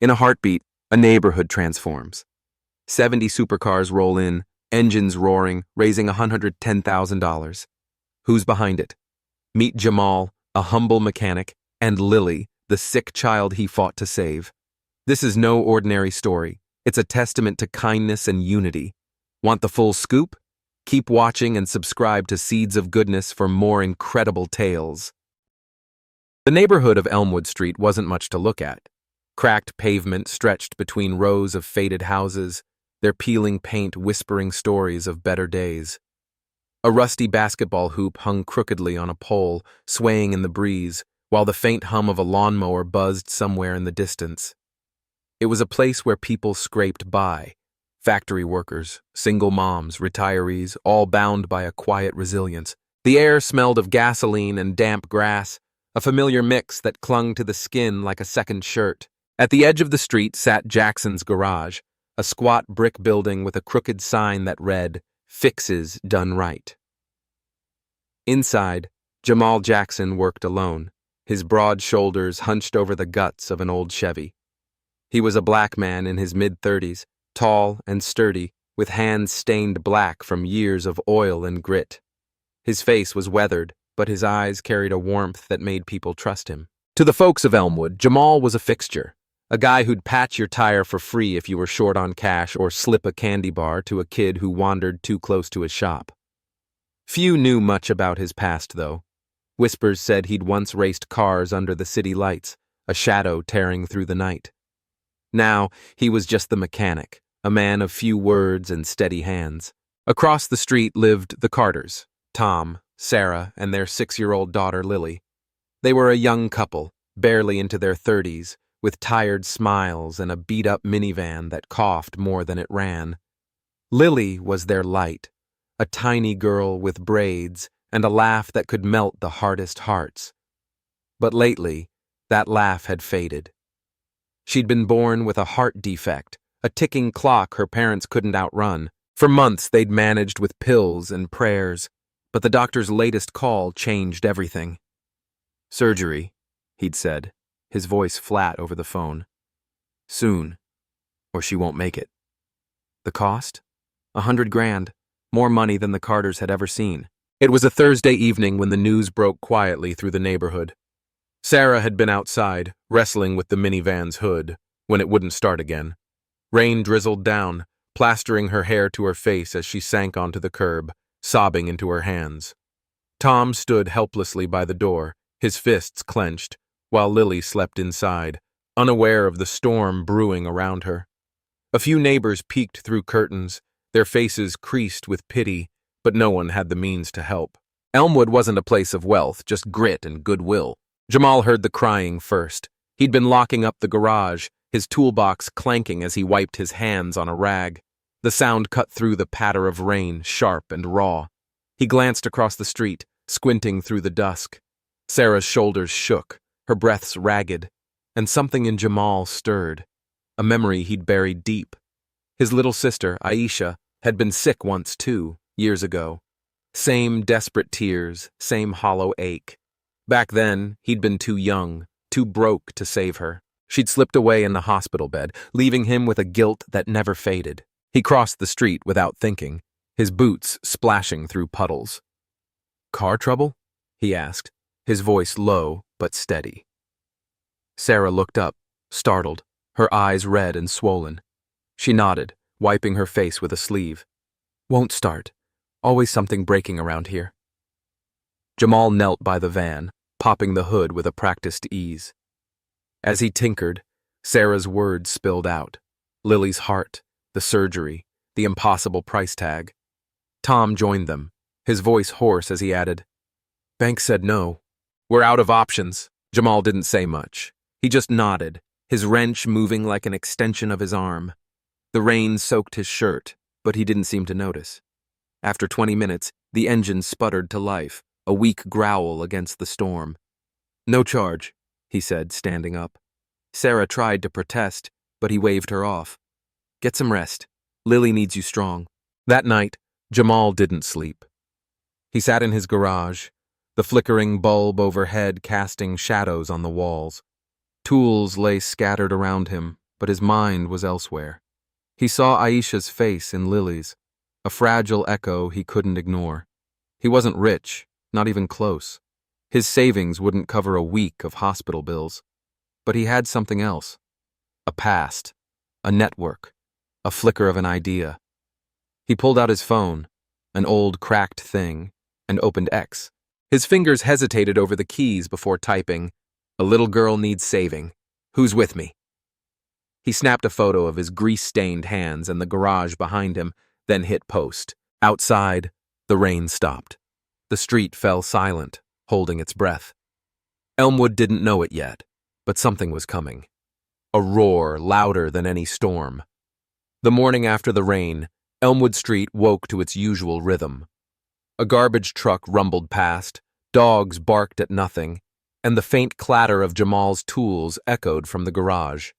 In a heartbeat, a neighborhood transforms. 70 supercars roll in, engines roaring, raising $110,000. Who's behind it? Meet Jamal, a humble mechanic, and Lily, the sick child he fought to save. This is no ordinary story. It's a testament to kindness and unity. Want the full scoop? Keep watching and subscribe to Seeds of Goodness for more incredible tales. The neighborhood of Elmwood Street wasn't much to look at. Cracked pavement stretched between rows of faded houses, their peeling paint whispering stories of better days. A rusty basketball hoop hung crookedly on a pole, swaying in the breeze, while the faint hum of a lawnmower buzzed somewhere in the distance. It was a place where people scraped by. Factory workers, single moms, retirees, all bound by a quiet resilience. The air smelled of gasoline and damp grass, a familiar mix that clung to the skin like a second shirt. At the edge of the street sat Jackson's garage, a squat brick building with a crooked sign that read, "Fixes Done Right." Inside, Jamal Jackson worked alone, his broad shoulders hunched over the guts of an old Chevy. He was a black man in his mid-30s, tall and sturdy, with hands stained black from years of oil and grit. His face was weathered, but his eyes carried a warmth that made people trust him. To the folks of Elmwood, Jamal was a fixture, a guy who'd patch your tire for free if you were short on cash or slip a candy bar to a kid who wandered too close to his shop. Few knew much about his past, though. Whispers said he'd once raced cars under the city lights, a shadow tearing through the night. Now, he was just the mechanic, a man of few words and steady hands. Across the street lived the Carters, Tom, Sarah, and their 6-year-old daughter Lily. They were a young couple, barely into their 30s, with tired smiles and a beat-up minivan that coughed more than it ran. Lily was their light, a tiny girl with braids and a laugh that could melt the hardest hearts. But lately, that laugh had faded. She'd been born with a heart defect, a ticking clock her parents couldn't outrun. For months they'd managed with pills and prayers, but the doctor's latest call changed everything. "Surgery," he'd said, his voice flat over the phone. "Soon, or she won't make it." The cost? $100,000, more money than the Carters had ever seen. It was a Thursday evening when the news broke quietly through the neighborhood. Sarah had been outside, wrestling with the minivan's hood, when it wouldn't start again. Rain drizzled down, plastering her hair to her face as she sank onto the curb, sobbing into her hands. Tom stood helplessly by the door, his fists clenched, while Lily slept inside, unaware of the storm brewing around her. A few neighbors peeked through curtains, their faces creased with pity, but no one had the means to help. Elmwood wasn't a place of wealth, just grit and goodwill. Jamal heard the crying first. He'd been locking up the garage, his toolbox clanking as he wiped his hands on a rag. The sound cut through the patter of rain, sharp and raw. He glanced across the street, squinting through the dusk. Sarah's shoulders shook, her breaths ragged, and something in Jamal stirred, a memory he'd buried deep. His little sister, Aisha, had been sick once too, years ago. Same desperate tears, same hollow ache. Back then, he'd been too young, too broke to save her. She'd slipped away in the hospital bed, leaving him with a guilt that never faded. He crossed the street without thinking, his boots splashing through puddles. "Car trouble?" he asked, his voice low but steady. Sarah looked up, startled, her eyes red and swollen. She nodded, wiping her face with a sleeve. "Won't start. Always something breaking around here." Jamal knelt by the van, popping the hood with a practiced ease. As he tinkered, Sarah's words spilled out. Lily's heart, the surgery, the impossible price tag. Tom joined them, his voice hoarse as he added, "Bank said no. We're out of options." Jamal didn't say much. He just nodded, his wrench moving like an extension of his arm. The rain soaked his shirt, but he didn't seem to notice. After 20 minutes, the engine sputtered to life, a weak growl against the storm. "No charge," he said, standing up. Sarah tried to protest, but he waved her off. "Get some rest. Lily needs you strong." That night, Jamal didn't sleep. He sat in his garage, the flickering bulb overhead casting shadows on the walls. Tools lay scattered around him, but his mind was elsewhere. He saw Aisha's face in Lily's, a fragile echo he couldn't ignore. He wasn't rich, not even close. His savings wouldn't cover a week of hospital bills. But he had something else. A past, a network, a flicker of an idea. He pulled out his phone, an old cracked thing, and opened X. His fingers hesitated over the keys before typing, "A little girl needs saving. Who's with me?" He snapped a photo of his grease-stained hands and the garage behind him, then hit post. Outside, the rain stopped. The street fell silent, holding its breath. Elmwood didn't know it yet, but something was coming. A roar louder than any storm. The morning after the rain, Elmwood Street woke to its usual rhythm. A garbage truck rumbled past, dogs barked at nothing, and the faint clatter of Jamal's tools echoed from the garage.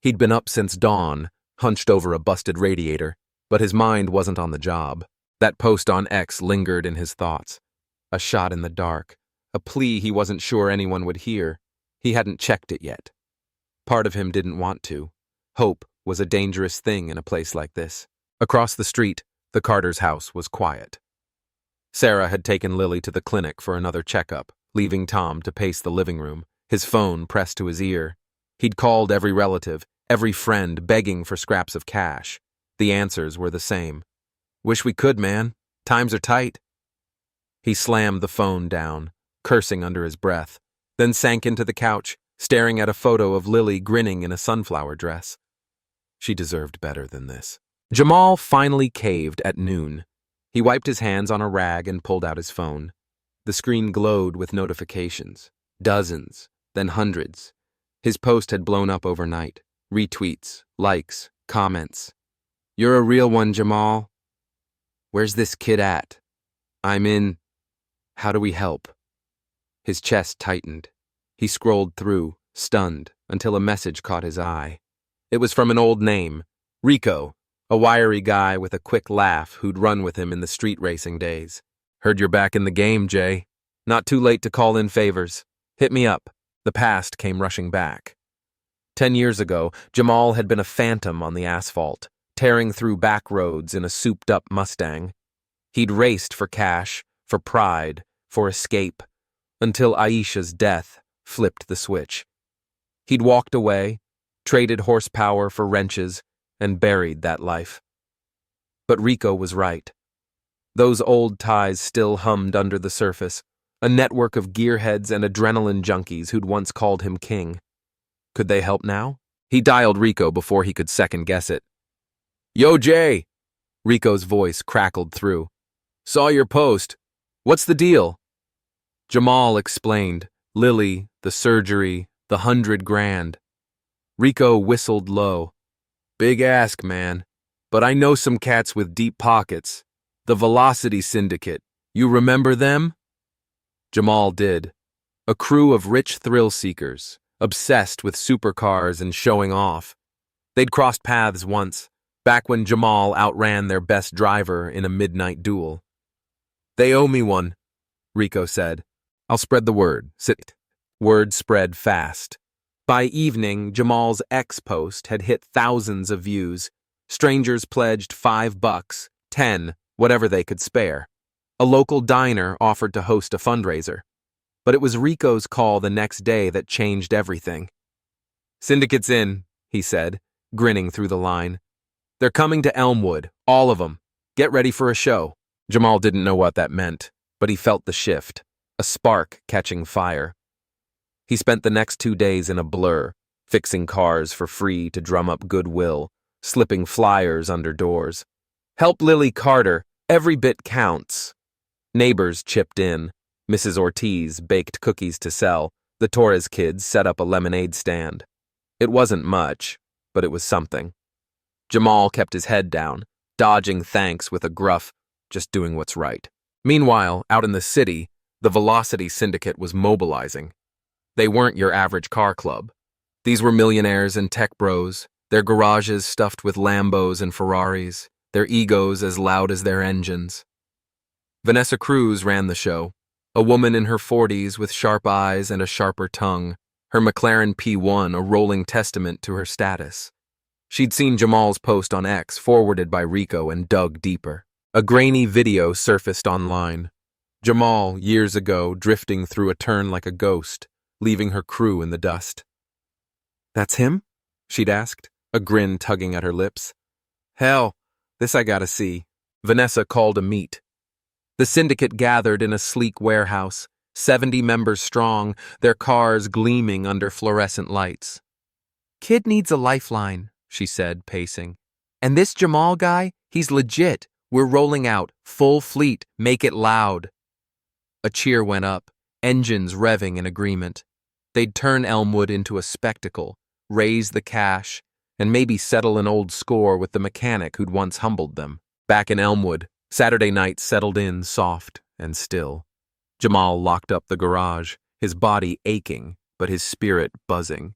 He'd been up since dawn, hunched over a busted radiator, but his mind wasn't on the job. That post on X lingered in his thoughts. A shot in the dark, a plea he wasn't sure anyone would hear. He hadn't checked it yet. Part of him didn't want to. Hope was a dangerous thing in a place like this. Across the street, the Carter's house was quiet. Sarah had taken Lily to the clinic for another checkup, leaving Tom to pace the living room, his phone pressed to his ear. He'd called every relative, every friend, begging for scraps of cash. The answers were the same. "Wish we could, man. Times are tight." He slammed the phone down, cursing under his breath, then sank into the couch, staring at a photo of Lily grinning in a sunflower dress. She deserved better than this. Jamal finally caved at noon. He wiped his hands on a rag and pulled out his phone. The screen glowed with notifications. Dozens, then hundreds. His post had blown up overnight. Retweets, likes, comments. "You're a real one, Jamal. Where's this kid at? I'm in. How do we help?" His chest tightened. He scrolled through, stunned, until a message caught his eye. It was from an old name, Rico, a wiry guy with a quick laugh who'd run with him in the street racing days. "Heard you're back in the game, Jay. Not too late to call in favors. Hit me up." The past came rushing back. 10 years ago, Jamal had been a phantom on the asphalt, tearing through back roads in a souped-up Mustang. He'd raced for cash, for pride, for escape, until Aisha's death flipped the switch. He'd walked away, traded horsepower for wrenches, and buried that life. But Rico was right. Those old ties still hummed under the surface, a network of gearheads and adrenaline junkies who'd once called him king. Could they help now? He dialed Rico before he could second-guess it. "Yo, Jay!" Rico's voice crackled through. "Saw your post. What's the deal?" Jamal explained. Lily, the surgery, the $100,000. Rico whistled low. "Big ask, man. But I know some cats with deep pockets. The Velocity Syndicate. You remember them?" Jamal did. A crew of rich thrill-seekers, obsessed with supercars and showing off. They'd crossed paths once, back when Jamal outran their best driver in a midnight duel. "They owe me one," Rico said. "I'll spread the word. Sit." Word spread fast. By evening, Jamal's X post had hit thousands of views. Strangers pledged $5, 10, whatever they could spare. A local diner offered to host a fundraiser. But it was Rico's call the next day that changed everything. "Syndicate's in," he said, grinning through the line. "They're coming to Elmwood, all of them. Get ready for a show." Jamal didn't know what that meant, but he felt the shift, a spark catching fire. He spent the next 2 days in a blur, fixing cars for free to drum up goodwill, slipping flyers under doors. "Help Lily Carter, every bit counts." Neighbors chipped in. Mrs. Ortiz baked cookies to sell. The Torres kids set up a lemonade stand. It wasn't much, but it was something. Jamal kept his head down, dodging thanks with a gruff, just doing what's right. Meanwhile, out in the city, the Velocity Syndicate was mobilizing. They weren't your average car club. These were millionaires and tech bros, their garages stuffed with Lambos and Ferraris, their egos as loud as their engines. Vanessa Cruz ran the show, a woman in her 40s with sharp eyes and a sharper tongue, her McLaren P1 a rolling testament to her status. She'd seen Jamal's post on X, forwarded by Rico, and dug deeper. A grainy video surfaced online. Jamal, years ago, drifting through a turn like a ghost, leaving her crew in the dust. "That's him?" she'd asked, a grin tugging at her lips. "Hell, this I gotta see." Vanessa called a meet. The syndicate gathered in a sleek warehouse, 70 members strong, their cars gleaming under fluorescent lights. "Kid needs a lifeline," she said, pacing. "And this Jamal guy, he's legit. We're rolling out, full fleet, make it loud." A cheer went up, engines revving in agreement. They'd turn Elmwood into a spectacle, raise the cash, and maybe settle an old score with the mechanic who'd once humbled them. Back in Elmwood, Saturday night settled in soft and still. Jamal locked up the garage, his body aching, but his spirit buzzing.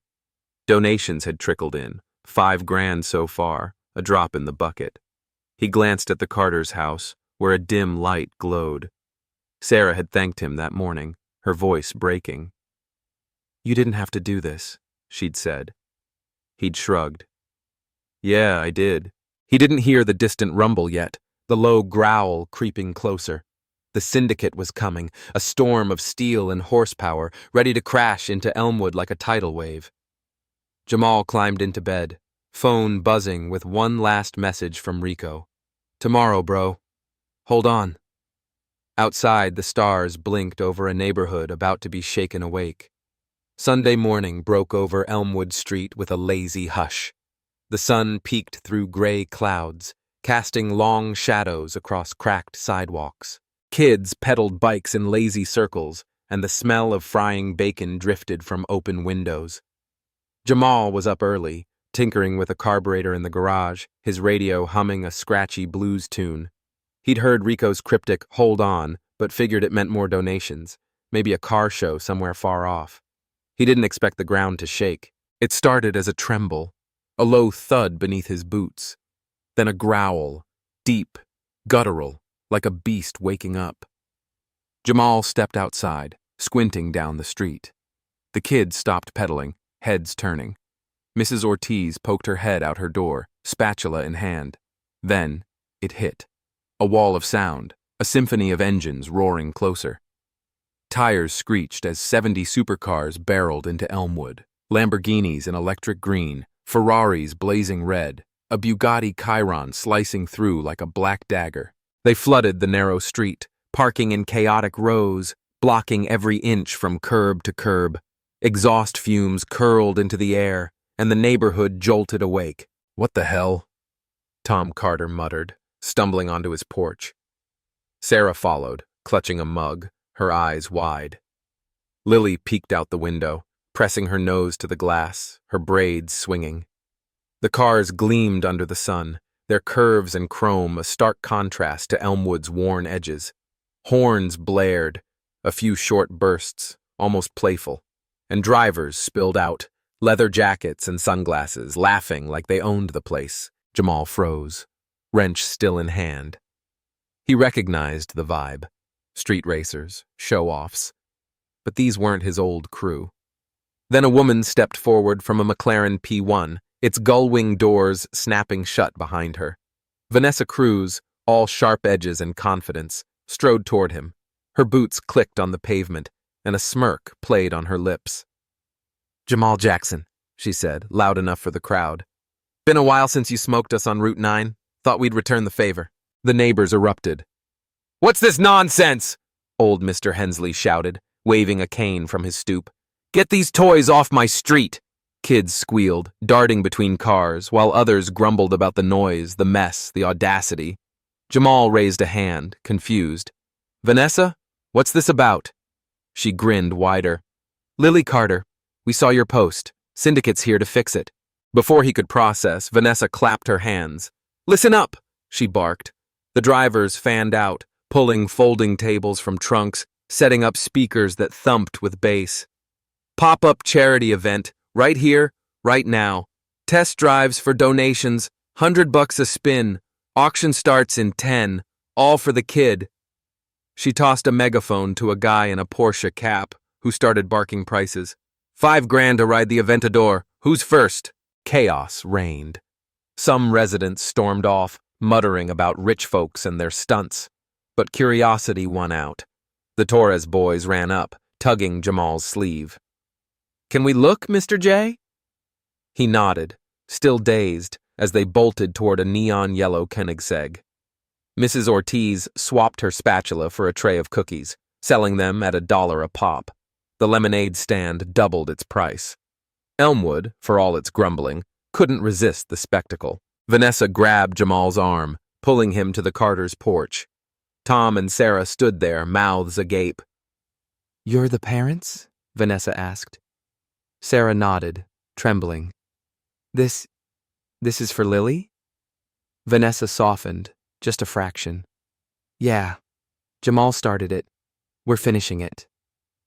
Donations had trickled in, $5,000 so far, a drop in the bucket. He glanced at the Carter's house, where a dim light glowed. Sarah had thanked him that morning, her voice breaking. "You didn't have to do this," she'd said. He'd shrugged. "Yeah, I did." He didn't hear the distant rumble yet, the low growl creeping closer. The syndicate was coming, a storm of steel and horsepower, ready to crash into Elmwood like a tidal wave. Jamal climbed into bed, phone buzzing with one last message from Rico. "Tomorrow, bro. Hold on." Outside, the stars blinked over a neighborhood about to be shaken awake. Sunday morning broke over Elmwood Street with a lazy hush. The sun peeked through gray clouds, casting long shadows across cracked sidewalks. Kids pedaled bikes in lazy circles, and the smell of frying bacon drifted from open windows. Jamal was up early, tinkering with a carburetor in the garage, his radio humming a scratchy blues tune. He'd heard Rico's cryptic "hold on," but figured it meant more donations, maybe a car show somewhere far off. He didn't expect the ground to shake. It started as a tremble, a low thud beneath his boots, then a growl, deep, guttural, like a beast waking up. Jamal stepped outside, squinting down the street. The kids stopped pedaling, heads turning. Mrs. Ortiz poked her head out her door, spatula in hand. Then it hit. A wall of sound, a symphony of engines roaring closer. Tires screeched as 70 supercars barreled into Elmwood. Lamborghinis in electric green, Ferraris blazing red, a Bugatti Chiron slicing through like a black dagger. They flooded the narrow street, parking in chaotic rows, blocking every inch from curb to curb. Exhaust fumes curled into the air, and the neighborhood jolted awake. "What the hell?" Tom Carter muttered, stumbling onto his porch. Sarah followed, clutching a mug, her eyes wide. Lily peeked out the window, pressing her nose to the glass, her braids swinging. The cars gleamed under the sun, their curves and chrome a stark contrast to Elmwood's worn edges. Horns blared, a few short bursts, almost playful, and drivers spilled out, leather jackets and sunglasses, laughing like they owned the place. Jamal froze, wrench still in hand. He recognized the vibe. Street racers, show-offs. But these weren't his old crew. Then a woman stepped forward from a McLaren P1, its gull-wing doors snapping shut behind her. Vanessa Cruz, all sharp edges and confidence, strode toward him. Her boots clicked on the pavement, and a smirk played on her lips. "Jamal Jackson," she said, loud enough for the crowd. "Been a while since you smoked us on Route 9. Thought we'd return the favor." The neighbors erupted. "What's this nonsense?" old Mr. Hensley shouted, waving a cane from his stoop. "Get these toys off my street!" Kids squealed, darting between cars, while others grumbled about the noise, the mess, the audacity. Jamal raised a hand, confused. "Vanessa, what's this about?" She grinned wider. "Lily Carter, we saw your post. Syndicate's here to fix it." Before he could process, Vanessa clapped her hands. "Listen up," she barked. The drivers fanned out, pulling folding tables from trunks, setting up speakers that thumped with bass. "Pop-up charity event, right here, right now. Test drives for donations, $100 a spin. Auction starts in 10, all for the kid." She tossed a megaphone to a guy in a Porsche cap, who started barking prices. 5 grand to ride the Aventador. Who's first? Chaos reigned. Some residents stormed off, muttering about rich folks and their stunts. But curiosity won out. The Torres boys ran up, tugging Jamal's sleeve. Can we look, Mr. J? He nodded, still dazed, as they bolted toward a neon-yellow Koenigsegg. Mrs. Ortiz swapped her spatula for a tray of cookies, selling them at $1 a pop. The lemonade stand doubled its price. Elmwood, for all its grumbling, couldn't resist the spectacle. Vanessa grabbed Jamal's arm, pulling him to the Carters' porch. Tom and Sarah stood there, mouths agape. "You're the parents?" Vanessa asked. Sarah nodded, trembling. This is for Lily?" Vanessa softened, just a fraction. "Yeah, Jamal started it. We're finishing it."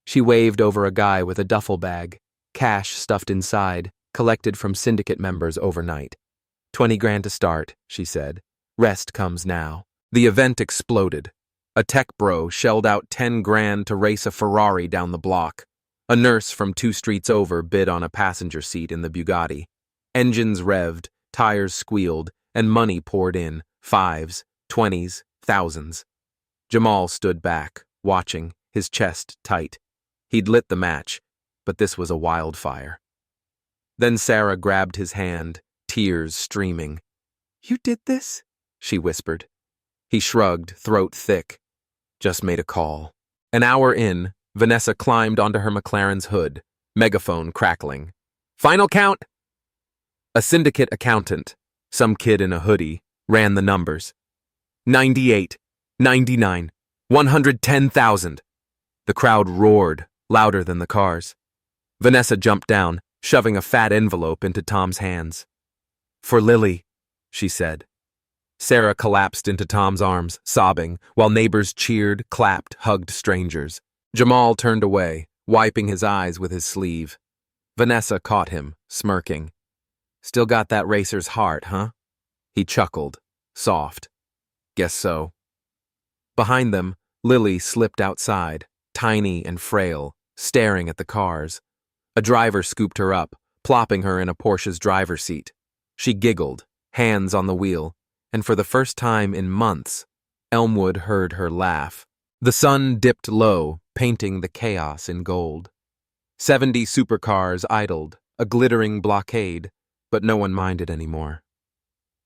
She waved over a guy with a duffel bag, cash stuffed inside, collected from syndicate members overnight. 20 grand to start, she said. Rest comes now. The event exploded. A tech bro shelled out 10 grand to race a Ferrari down the block. A nurse from 2 streets over bid on a passenger seat in the Bugatti. Engines revved, tires squealed, and money poured in, 5s, 20s, thousands. Jamal stood back, watching, his chest tight. He'd lit the match, but this was a wildfire. Then Sarah grabbed his hand, tears streaming. "You did this?" she whispered. He shrugged, throat thick. "Just made a call." An hour in, Vanessa climbed onto her McLaren's hood, megaphone crackling. "Final count!" A syndicate accountant, some kid in a hoodie, ran the numbers. 98, 99, 110,000. The crowd roared, louder than the cars. Vanessa jumped down, shoving a fat envelope into Tom's hands. "For Lily," she said. Sarah collapsed into Tom's arms, sobbing, while neighbors cheered, clapped, hugged strangers. Jamal turned away, wiping his eyes with his sleeve. Vanessa caught him, smirking. "Still got that racer's heart, huh?" He chuckled, soft. "Guess so." Behind them, Lily slipped outside, tiny and frail, staring at the cars. A driver scooped her up, plopping her in a Porsche's driver's seat. She giggled, hands on the wheel, and for the first time in months, Elmwood heard her laugh. The sun dipped low, painting the chaos in gold. 70 supercars idled, a glittering blockade, but no one minded anymore.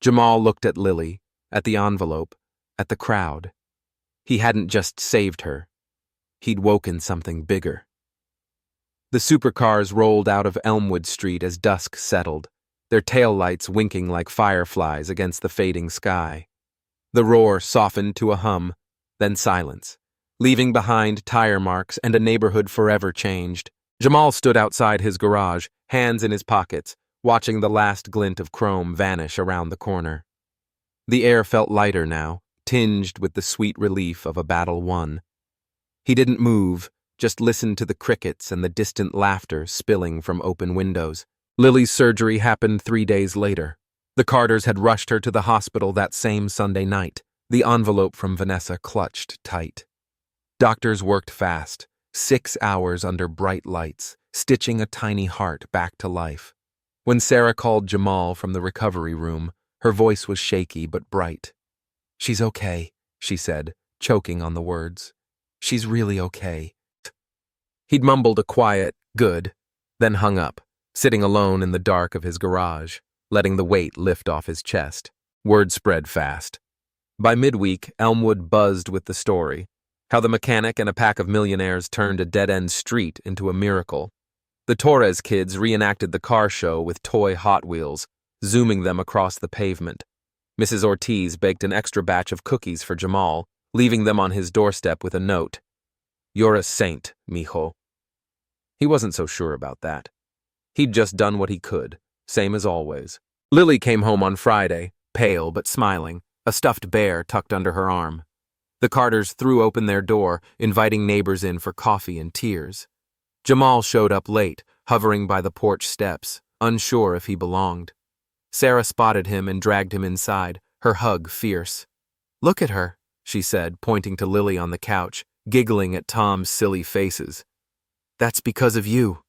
Jamal looked at Lily, at the envelope, at the crowd. He hadn't just saved her. He'd woken something bigger. The supercars rolled out of Elmwood Street as dusk settled, their taillights winking like fireflies against the fading sky. The roar softened to a hum, then silence, leaving behind tire marks and a neighborhood forever changed. Jamal stood outside his garage, hands in his pockets, watching the last glint of chrome vanish around the corner. The air felt lighter now, tinged with the sweet relief of a battle won. He didn't move, just listened to the crickets and the distant laughter spilling from open windows. Lily's surgery happened 3 days later. The Carters had rushed her to the hospital that same Sunday night, the envelope from Vanessa clutched tight. Doctors worked fast, 6 hours under bright lights, stitching a tiny heart back to life. When Sarah called Jamal from the recovery room, her voice was shaky but bright. "She's okay," she said, choking on the words. "She's really okay." He'd mumbled a quiet, "good," then hung up, sitting alone in the dark of his garage, letting the weight lift off his chest. Word spread fast. By midweek, Elmwood buzzed with the story, how the mechanic and a pack of millionaires turned a dead-end street into a miracle. The Torres kids reenacted the car show with toy Hot Wheels, zooming them across the pavement. Mrs. Ortiz baked an extra batch of cookies for Jamal, leaving them on his doorstep with a note. "You're a saint, mijo." He wasn't so sure about that. He'd just done what he could, same as always. Lily came home on Friday, pale but smiling, a stuffed bear tucked under her arm. The Carters threw open their door, inviting neighbors in for coffee and tears. Jamal showed up late, hovering by the porch steps, unsure if he belonged. Sarah spotted him and dragged him inside, her hug fierce. "Look at her," she said, pointing to Lily on the couch, giggling at Tom's silly faces. "That's because of you."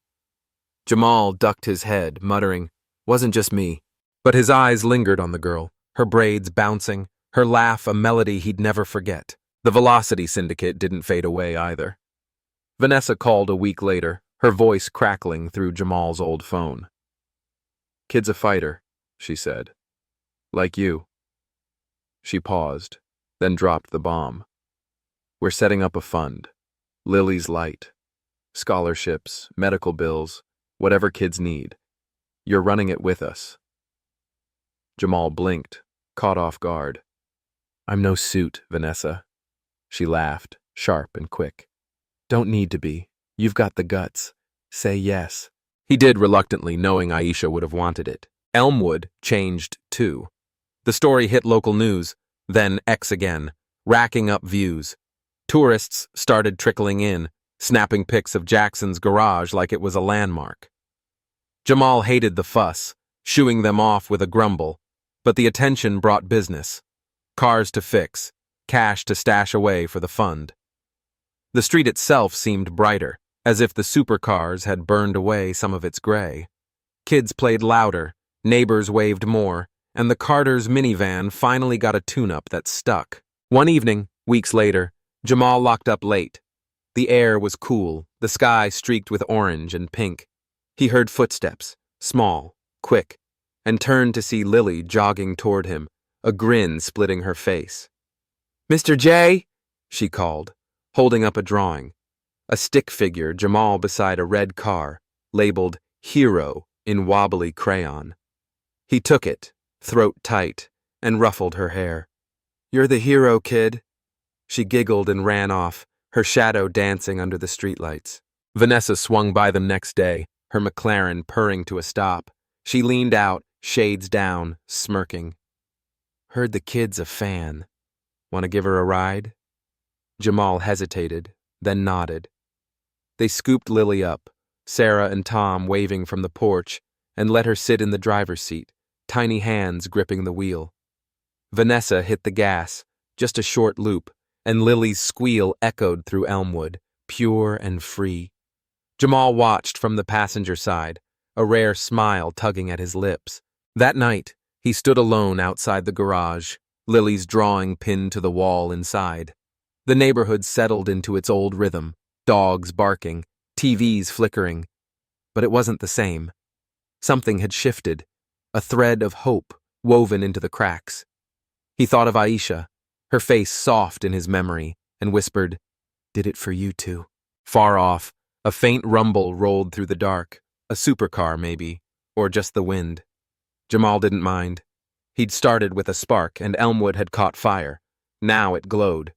Jamal ducked his head, muttering, "Wasn't just me." But his eyes lingered on the girl, her braids bouncing, her laugh a melody he'd never forget. The Velocity Syndicate didn't fade away either. Vanessa called a week later, her voice crackling through Jamal's old phone. "Kid's a fighter," she said. "Like you." She paused, then dropped the bomb. "We're setting up a fund. Lily's Light. Scholarships, medical bills, whatever kids need. You're running it with us." Jamal blinked, caught off guard. "I'm no suit, Vanessa." She laughed, sharp and quick. "Don't need to be. You've got the guts. Say yes." He did reluctantly, knowing Aisha would have wanted it. Elmwood changed too. The story hit local news, then X again, racking up views. Tourists started trickling in, snapping pics of Jackson's garage like it was a landmark. Jamal hated the fuss, shooing them off with a grumble, but the attention brought business. Cars to fix, cash to stash away for the fund. The street itself seemed brighter, as if the Supercars had burned away some of its gray. Kids played louder, neighbors waved more, and the Carter's minivan finally got a tune-up that stuck. One evening, weeks later, Jamal locked up late. The air was cool, the sky streaked with orange and pink. He heard footsteps, small, quick, and turned to see Lily jogging toward him, a grin splitting her face. "Mr. J?" she called, holding up a drawing. A stick figure, Jamal beside a red car, labeled Hero in wobbly crayon. He took it, throat tight, and ruffled her hair. "You're the hero, kid." She giggled and ran off, her shadow dancing under the streetlights. Vanessa swung by them next day, her McLaren purring to a stop. She leaned out, shades down, smirking. "Heard the kid's a fan. Want to give her a ride?" Jamal hesitated, then nodded. They scooped Lily up, Sarah and Tom waving from the porch, and let her sit in the driver's seat, tiny hands gripping the wheel. Vanessa hit the gas, just a short loop, and Lily's squeal echoed through Elmwood, pure and free. Jamal watched from the passenger side, a rare smile tugging at his lips. That night, he stood alone outside the garage, Lily's drawing pinned to the wall inside. The neighborhood settled into its old rhythm, dogs barking, TVs flickering. But it wasn't the same. Something had shifted, a thread of hope woven into the cracks. He thought of Aisha, her face soft in his memory, and whispered, "Did it for you too." Far off, a faint rumble rolled through the dark, a supercar maybe, or just the wind. Jamal didn't mind. He'd started with a spark, and Elmwood had caught fire. Now it glowed,